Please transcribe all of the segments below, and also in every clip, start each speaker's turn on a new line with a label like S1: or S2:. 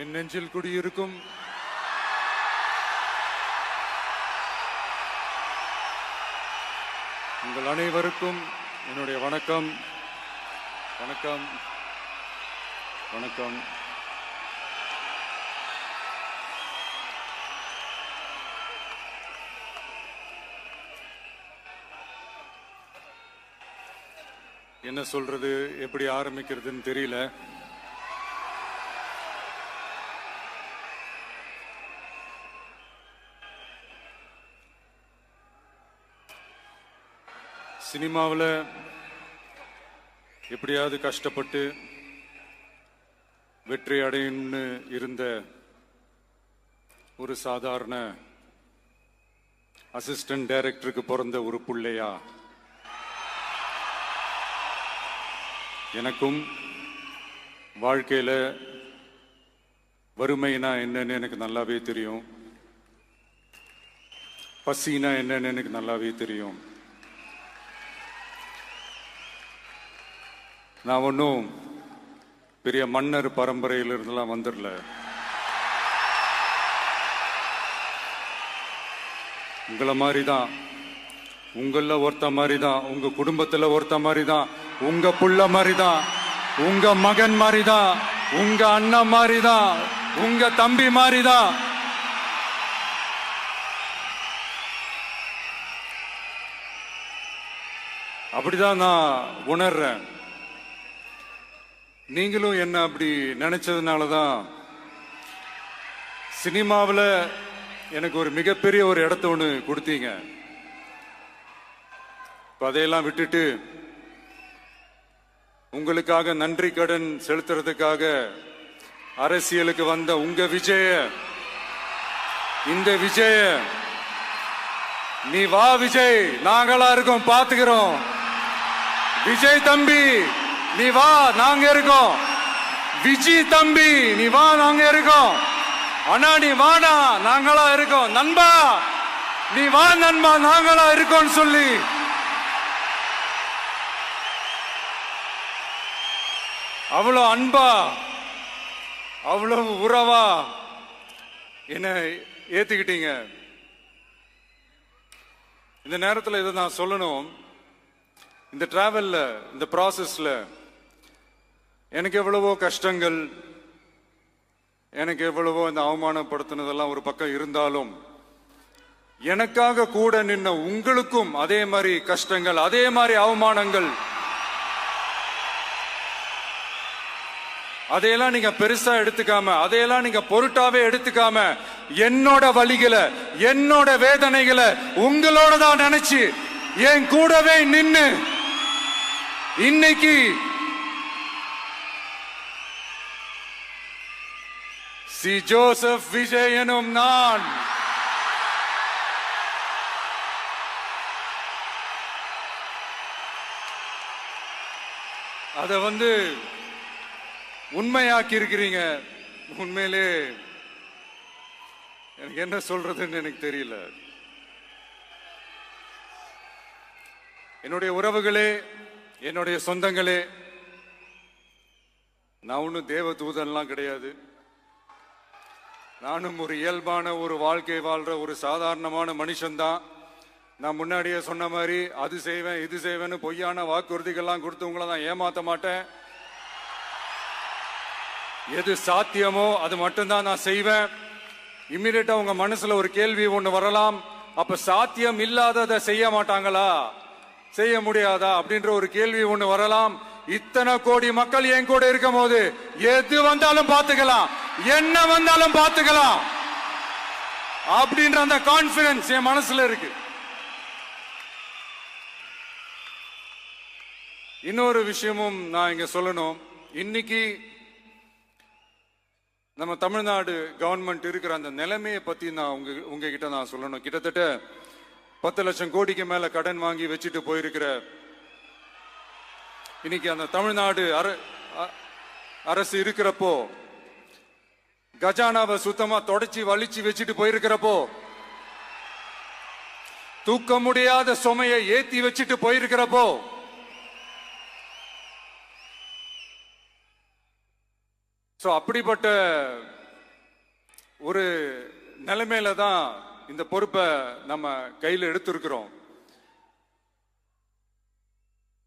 S1: என் நெஞ்சில் குடியிருக்கும் உங்கள் அனைவருக்கும் என்னுடைய வணக்கம். வணக்கம் வணக்கம். என்ன சொல்றது, எப்படி ஆரம்பிக்கிறதுன்னு தெரியல. சினிமாவில் எப்படியாவது கஷ்டப்பட்டு வெற்றி அடையணும்னு இருந்த ஒரு சாதாரண அசிஸ்டன்ட் டைரக்டருக்கு பிறந்த ஒரு புள்ளையா எனக்கும் வாழ்க்கையில் வறுமைனா என்னன்னு எனக்கு நல்லாவே தெரியும், பசினா என்னன்னு எனக்கு நல்லாவே தெரியும். நான் ஒன்றும் பெரிய மன்னர் பரம்பரையிலிருந்துலாம் வந்துடல. உங்களை மாதிரி தான், உங்கள ஒருத்த மாதிரி தான், உங்க குடும்பத்தில் ஒருத்த மாதிரி தான், உங்க புள்ள மாதிரி தான், உங்க மகன் மாதிரி தான், உங்க அண்ணன் மாதிரி தான், உங்க தம்பி மாதிரி தான். அப்படிதான் நான் உணர்றேன். நீங்களும் என்ன அப்படி நினைச்சதுனால தான் சினிமாவில் எனக்கு ஒரு மிகப்பெரிய ஒரு இடத்த ஒன்று கொடுத்தீங்க. அதையெல்லாம் விட்டுட்டு உங்களுக்காக நன்றி கடன் செலுத்துறதுக்காக அரசியலுக்கு வந்த உங்க விஜய, இந்த விஜய, நீ வா விஜய், நாங்களா இருக்கோம், பாத்துக்கிறோம். விஜய் தம்பி நீ வா, நாங்க இருக்கோம். விஜய் தம்பி நீ வா, நாங்க இருக்கோம். அண்ணா நீ வாடா, நாங்களா இருக்கோம். நண்பா நீ வா நண்பா, நாங்களா இருக்கோம் சொல்லி அவ்வளவு அன்பா, அவ்வளவு உறவா என்ன ஏத்துக்கிட்டீங்க. இந்த நேரத்தில் இதை நான் சொல்லணும். இந்த டிராவல்ல, இந்த ப்ராசஸ்ல எனக்கு எவ்வளவோ கஷ்டங்கள், எனக்கு எவ்வளவோ இந்த அவமானப்படுத்தினதெல்லாம் ஒரு பக்கம் இருந்தாலும், எனக்காக கூட நின்ன உங்களுக்கும் அதே மாதிரி கஷ்டங்கள், அதே மாதிரி அவமானங்கள், அதையெல்லாம் நீங்க பெருசா எடுத்துக்காம, அதையெல்லாம் நீங்க பொருட்டாவே எடுத்துக்காம, என்னோட வலிகளை, என்னோட வேதனைகளை உங்களோட தான் நினைச்சு என் கூடவே நின்னு இன்னைக்கு சி ஜோசப் விஜய் எனும் நான் அத உண்மையாக்கி இருக்கிறீங்க. உண்மையிலே எனக்கு என்ன சொல்றதுன்னு எனக்கு தெரியல. என்னுடைய உறவுகளே, என்னுடைய சொந்தங்களே, நான் ஒன்றும் தேவ தூதன்லாம் கிடையாது. நானும் ஒரு இயல்பான ஒரு வாழ்க்கை வாழ்ற ஒரு சாதாரணமான மனுஷன்தான். நான் முன்னாடியே சொன்ன மாதிரி அது செய்வேன் இது செய்வேன்னு பொய்யான வாக்குறுதிகள்லாம் கொடுத்து உங்களை நான் ஏமாத்த மாட்டேன். எது சாத்தியமோ அது மட்டும்தான் நான் செய்வேன். இம்மிடியட்டா உங்க மனசுல ஒரு கேள்வி ஒண்ணு வரலாம், அப்ப சாத்தியம் இல்லாததை செய்ய மாட்டாங்களா, செய்ய முடியாதா அப்படின்ற ஒரு கேள்வி ஒண்ணு வரலாம். இத்தனை கோடி மக்கள் என் கூட இருக்கும் போது எது வந்தாலும் பாத்துக்கலாம், என்ன வந்தாலும் பாத்துக்கலாம் அப்படின்ற அந்த கான்பிடன்ஸ் என் மனசுல இருக்கு. இன்னொரு விஷயமும் நான் இங்க சொல்லணும். இன்னைக்கு நம்ம தமிழ்நாடு கவர்மெண்ட் இருக்கிற அந்த நிலைமையை பத்தி நான் உங்ககிட்ட நான் சொல்லணும். கிட்டத்தட்ட 10 லட்சம் கோடிக்கு மேல கடன் வாங்கி வச்சுட்டு போயிருக்கிற இன்னைக்கு அந்த தமிழ்நாடு அரசு இருக்கிறப்போ, கஜானாவை சுத்தமா தொடச்சி வலிச்சு வச்சுட்டு போயிருக்கிறப்போ, தூக்க முடியாத சுமையை ஏத்தி வச்சுட்டு போயிருக்கிறப்போ, அப்படிப்பட்ட ஒரு நிலைமையில தான் இந்த பொறுப்பை நம்ம கையில் எடுத்திருக்கிறோம்.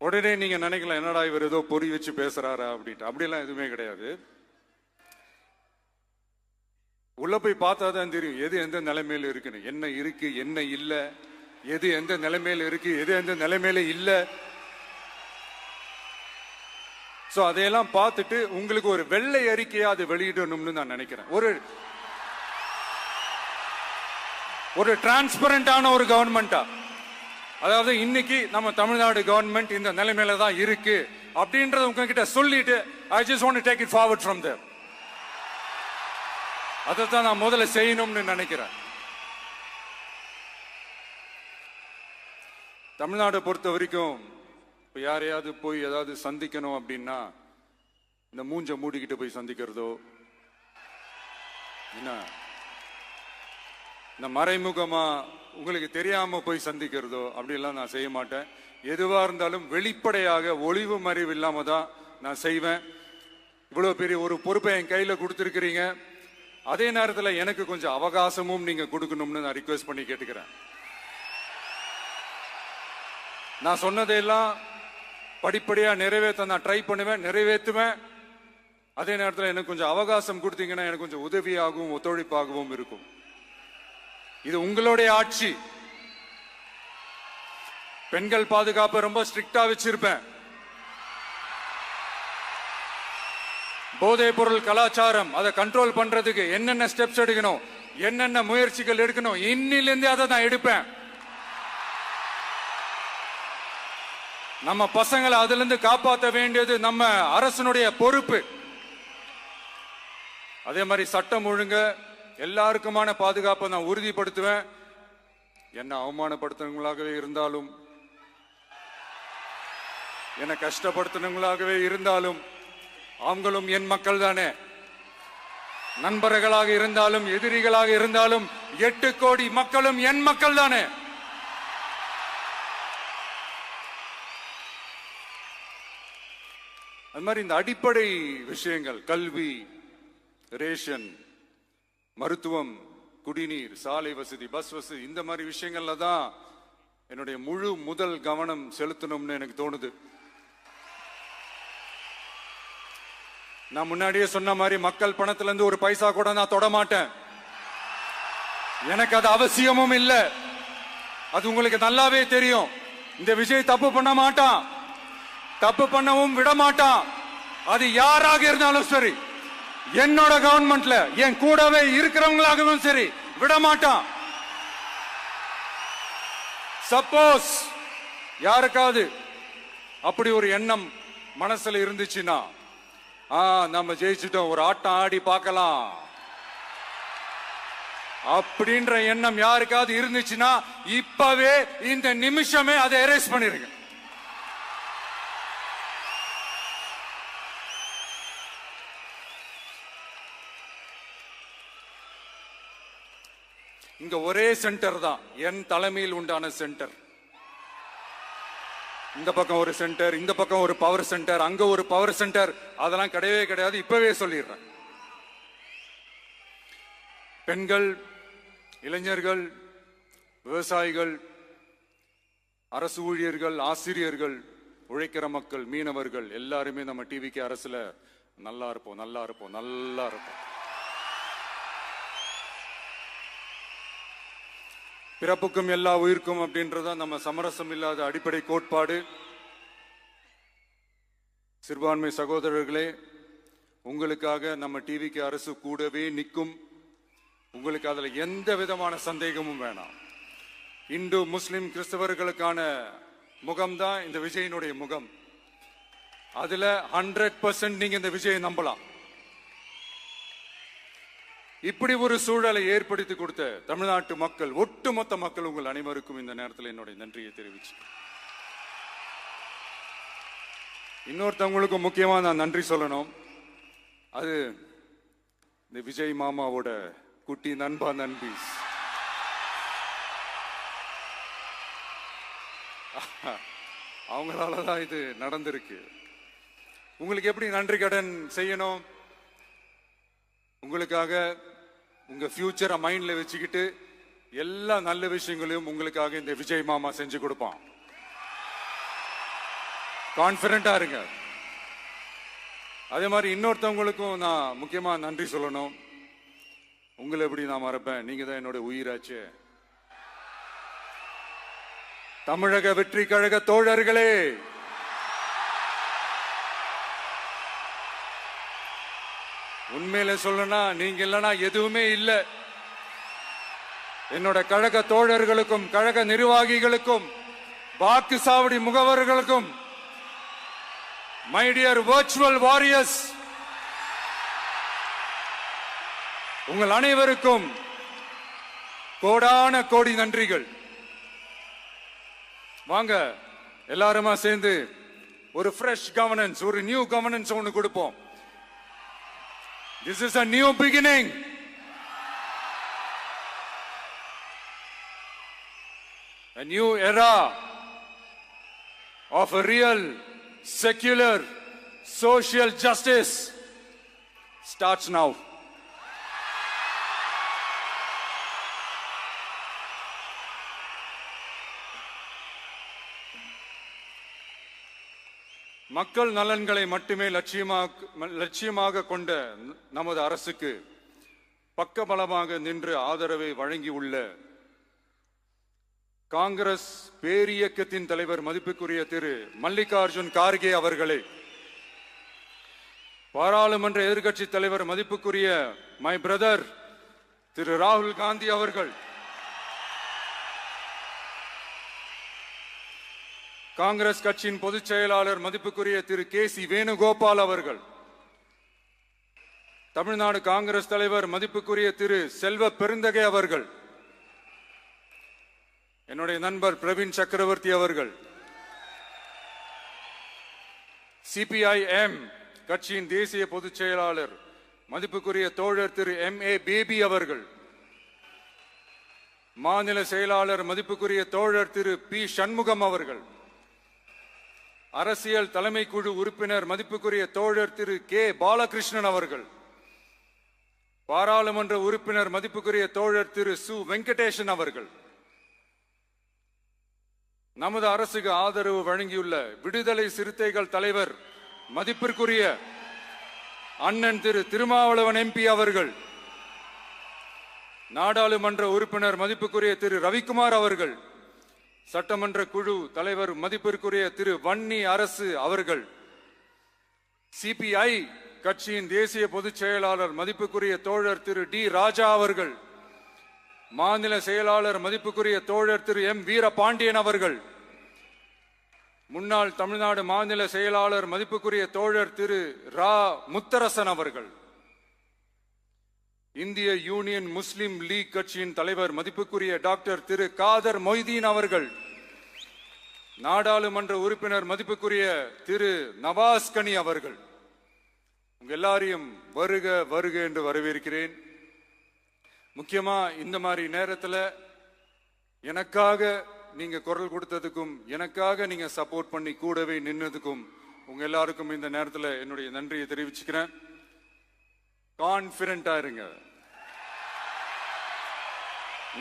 S1: உடனே நீங்க நினைக்கலாம், என்னடா இவர் ஏதோ பொறி வச்சு பேசுறாரா அப்படின்ட்டு. அப்படிலாம் எதுவுமே கிடையாது. உள்ள போய் பார்த்தா தான் தெரியும் எது எந்த நிலைமையில இருக்குன்னு, என்ன இருக்கு என்ன இல்லை, எது எந்த நிலைமையில இருக்கு எது எந்த நிலைமையில இல்லை. சோ அதையெல்லாம் பார்த்துட்டு உங்களுக்கு ஒரு வெள்ளை அறிக்கையா அது வெளியிடணும்னு நான் நினைக்கிறேன். ஒரு டிரான்ஸ்பரண்டான ஒரு கவர்மெண்டா, அதாவது இன்னைக்கு நம்ம தமிழ்நாடு கவர்மெண்ட் இந்த நிலைமையில தான் இருக்கு அப்படின்றத உங்ககிட்ட சொல்லிட்டு I just want to take it forward from there. அதைத்தான் நான் முதல்ல செய்யணும்னு நினைக்கிறேன். தமிழ்நாடு பொறுத்த வரைக்கும் இப்ப யாரையாவது போய் ஏதாவது சந்திக்கணும் அப்படின்னா இந்த மூஞ்ச மூடிக்கிட்டு போய் சந்திக்கிறதோ, என்ன இந்த மறைமுகமா உங்களுக்கு தெரியாம போய் சந்திக்கிறதோ அப்படிலாம் நான் செய்ய மாட்டேன். எதுவா இருந்தாலும் வெளிப்படையாக ஒளிவு மறைவு இல்லாம தான் நான் செய்வேன். இவ்வளவு பெரிய ஒரு பொறுப்பை என் கையில கொடுத்திருக்கிறீங்க. அதே நேரத்தில் எனக்கு கொஞ்சம் அவகாசமும் நீங்க கொடுக்கணும்னு நான் ரிக்வெஸ்ட் பண்ணி கேட்டுக்கிறேன். நான் சொன்னதையெல்லாம் படிப்படியா நிறைவேற்ற நான் ட்ரை பண்ணுவேன், நிறைவேற்றுவேன். அதே நேரத்தில் எனக்கு கொஞ்சம் அவகாசம் கொடுத்தீங்கன்னா எனக்கு கொஞ்சம் உதவியாகவும் ஒத்துழைப்பாகவும் இருக்கும். இது உங்களுடைய ஆட்சி. பெண்கள் பாதுகாப்பை ரொம்ப ஸ்ட்ரிக்டா வச்சிருப்பேன். போதைப் பொருள் கலாச்சாரம் அதை கண்ட்ரோல் பண்றதுக்கு என்னென்ன ஸ்டெப்ஸ் எடுக்கணும், என்னென்ன முயற்சிகள் எடுக்கணும், இன்னிலிருந்து அதை நான் எடுப்பேன். நம்ம பசங்களை அதுல இருந்து காப்பாற்ற வேண்டியது நம்ம அரசனுடைய பொறுப்பு. அதே மாதிரி சட்டம் ஒழுங்கு எல்லாருக்குமான பாதுகாப்பை நான் உறுதிப்படுத்துவேன். என்ன அவமானப்படுத்துறவங்களாகவே இருந்தாலும், என்ன கஷ்டப்படுத்துறவங்களாகவே இருந்தாலும், அவங்களும் என் மக்கள் தானே. நண்பர்களாக இருந்தாலும் எதிரிகளாக இருந்தாலும் 8 கோடி மக்களும் என் மக்கள் தானே. அது மாதிரி இந்த அடிப்படை விஷயங்கள், கல்வி, ரேஷன், மருத்துவம், குடிநீர், சாலை வசதி, பஸ் வசதி, இந்த மாதிரி விஷயங்கள்ல தான் என்னுடைய முதல் கவனம் செலுத்தணும்னு எனக்கு தோணுது. நான் முன்னாடியே சொன்ன மாதிரி மக்கள் பணத்துல இருந்து ஒரு பைசா கூட நான் தொட மாட்டேன். எனக்கு அது அவசியமும் இல்லை. அது உங்களுக்கு நல்லாவே தெரியும். இந்த விஜய் தப்பு பண்ண மாட்டான், தப்பு பண்ணவும் விட மாட்டான். அது யாராக இருந்தாலும் சரி, என்னோட கவர்மெண்ட்ல என் கூடவே இருக்கிறவங்களாகவும் சரி, விட மாட்டான். சப்போஸ் யாருக்காவது அப்படி ஒரு எண்ணம் மனசுல இருந்துச்சுன்னா, நம்ம ஜெயிச்சுட்டோம், ஒரு ஆட்டம் ஆடி பார்க்கலாம் அப்படின்ற எண்ணம் யாருக்காவது இருந்துச்சுன்னா இப்பவே இந்த நிமிஷமே அதை எரேஸ் பண்ணிருங்க. இங்க ஒரே சென்டர் தான், என் தலைமையில் உண்டான சென்டர். இந்த பக்கம் ஒரு சென்டர், இந்த பக்கம் ஒரு பவர் சென்டர், அங்க ஒரு பவர் சென்டர், அதெல்லாம் கிடையவே கிடையாது. இப்பவே சொல்லிடுறேன். பெண்கள், இளைஞர்கள், விவசாயிகள், அரசு ஊழியர்கள், ஆசிரியர்கள், உழைக்கிற மக்கள், மீனவர்கள் எல்லாருமே நம்ம டிவிக்கு அரசுல நல்லா இருப்போம், நல்லா இருப்போம், நல்லா இருப்போம். பிறப்புக்கும் எல்லா உயிர்க்கும் அப்படின்றத நம்ம சமரசம் இல்லாத அடிப்படை கோட்பாடு. சிறுபான்மை சகோதரர்களே, உங்களுக்காக நம்ம டிவிக்கு அரசு கூடவே நிற்கும். உங்களுக்கு அதுல எந்த விதமான சந்தேகமும் வேணாம். இந்து, முஸ்லிம், கிறிஸ்தவர்களுக்கான முகம்தான் இந்த விஜயனுடைய முகம். அதுல 100% நீங்க இந்த விஜயை நம்பலாம். இப்படி ஒரு சூழலை ஏற்படுத்தி கொடுத்த தமிழ்நாட்டு மக்கள், ஒட்டுமொத்த மக்கள், உங்கள் அனைவருக்கும் இந்த நேரத்தில் என்னுடைய நன்றியை தெரிவிச்சு, இன்னொருத்தவங்களுக்கு முக்கியமா நான் நன்றி சொல்லணும். அது இந்த விஜய் மாமாவோட குட்டி நண்பா, நண்பீஸ். அவங்களாலதான் இது நடந்திருக்கு. உங்களுக்கு எப்படி நன்றி கடன் செய்யணும்? உங்களுக்காக உங்க ஃபியூச்சரை மைண்ட்ல வச்சுக்கிட்டு எல்லா நல்ல விஷயங்களையும் உங்களுக்காக இந்த விஜய் மாமா செஞ்சு கொடுப்பான். கான்பிடண்டா இருங்க. அதே மாதிரி இன்னொருத்தவங்களுக்கும் நான் முக்கியமா நன்றி சொல்லணும். உங்களை எப்படி நான் மறப்பேன்? நீங்க தான் என்னோட உயிராச்சு. தமிழக வெற்றி கழக தோழர்களே, உண்மையில சொல்லணும்னா நீங்க இல்லைன்னா எதுவுமே இல்லை. என்னோட கழக தோழர்களுக்கும் கழக நிர்வாகிகளுக்கும் வாக்கு சாவடி முகவர்களுக்கும், மை டியர் வர்ச்சுவல் வாரியர்ஸ், உங்கள் அனைவருக்கும் கோடான கோடி நன்றிகள். வாங்க எல்லாருமா சேர்ந்து ஒரு ஃப்ரெஷ் கவர்னன்ஸ், ஒரு நியூ கவர்னன்ஸ் ஒன்று கொடுப்போம். This is a new beginning. A new era of a real, secular, social justice starts now. மக்கள் நலன்களை மட்டுமே லட்சியமாக கொண்ட நமது அரசுக்கு பக்கபலமாக நின்று ஆதரவை வழங்கியுள்ள காங்கிரஸ் பேரியக்கத்தின் தலைவர் மதிப்புக்குரிய திரு மல்லிகார்ஜுன் கார்கே அவர்களே, பாராளுமன்ற எதிர்க்கட்சி தலைவர் மதிப்புக்குரிய மை பிரதர் திரு ராகுல் காந்தி அவர்கள், காங்கிரஸ் கட்சியின் பொதுச் செயலாளர் மதிப்புக்குரிய திரு கே.சி. வேணுகோபால் அவர்கள், தமிழ்நாடு காங்கிரஸ் தலைவர் மதிப்புக்குரிய திரு செல்வ பெருந்தகை அவர்கள், என்னுடைய நண்பர் பிரவீன் சக்கரவர்த்தி அவர்கள், சிபிஐஎம் கட்சியின் தேசிய பொதுச் செயலாளர் மதிப்புக்குரிய தோழர் திரு M.A. பேபி அவர்கள், மாநில செயலாளர் மதிப்புக்குரிய தோழர் திரு பி. சண்முகம் அவர்கள், அரசியல் தலைமை குழு உறுப்பினர் மதிப்புக்குரிய தோழர் திரு கே. பாலகிருஷ்ணன் அவர்கள், பாராளுமன்ற உறுப்பினர் மதிப்புக்குரிய தோழர் திரு சு. வெங்கடேசன் அவர்கள், நமது அரசுக்கு ஆதரவு வழங்கியுள்ள விடுதலை சிறுத்தைகள் தலைவர் மதிப்பிற்குரிய அண்ணன் திரு திருமாவளவன் MP அவர்கள், நாடாளுமன்ற உறுப்பினர் மதிப்புக்குரிய திரு ரவிக்குமார் அவர்கள், சட்டமன்ற குழு தலைவர் மதிப்பிற்குரிய திரு வன்னி அரசு அவர்கள், சிபிஐ கட்சியின் தேசிய பொதுச் செயலாளர் மதிப்புக்குரிய தோழர் திரு டி. ராஜா அவர்கள், மாநில செயலாளர் மதிப்புக்குரிய தோழர் திரு M. வீரபாண்டியன் அவர்கள், முன்னாள் தமிழ்நாடு மாநில செயலாளர் மதிப்புக்குரிய தோழர் திரு ரா. முத்தரசன் அவர்கள், இந்திய யூனியன் முஸ்லிம் லீக் கட்சியின் தலைவர் மதிப்புக்குரிய டாக்டர் திரு காதர் மொய்தீன் அவர்கள், நாடாளுமன்ற உறுப்பினர் மதிப்புக்குரிய திரு நவாஸ் கனி அவர்கள், உங்க எல்லாரையும் வருக வருக என்று வரவேற்கிறேன். முக்கியமா இந்த மாதிரி நேரத்தில் எனக்காக நீங்க குரல் கொடுத்ததுக்கும், எனக்காக நீங்க சப்போர்ட் பண்ணி கூடவே நின்னதுக்கும் உங்க எல்லாருக்கும் இந்த நேரத்தில் என்னுடைய நன்றியை தெரிவிச்சுக்கிறேன். கான்பிடண்டா இருங்க,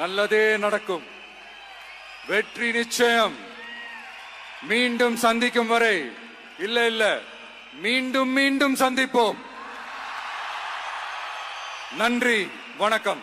S1: நல்லதே நடக்கும், வெற்றி நிச்சயம். மீண்டும் சந்திக்கும் வரை, இல்ல மீண்டும் மீண்டும் சந்திப்போம். நன்றி, வணக்கம்.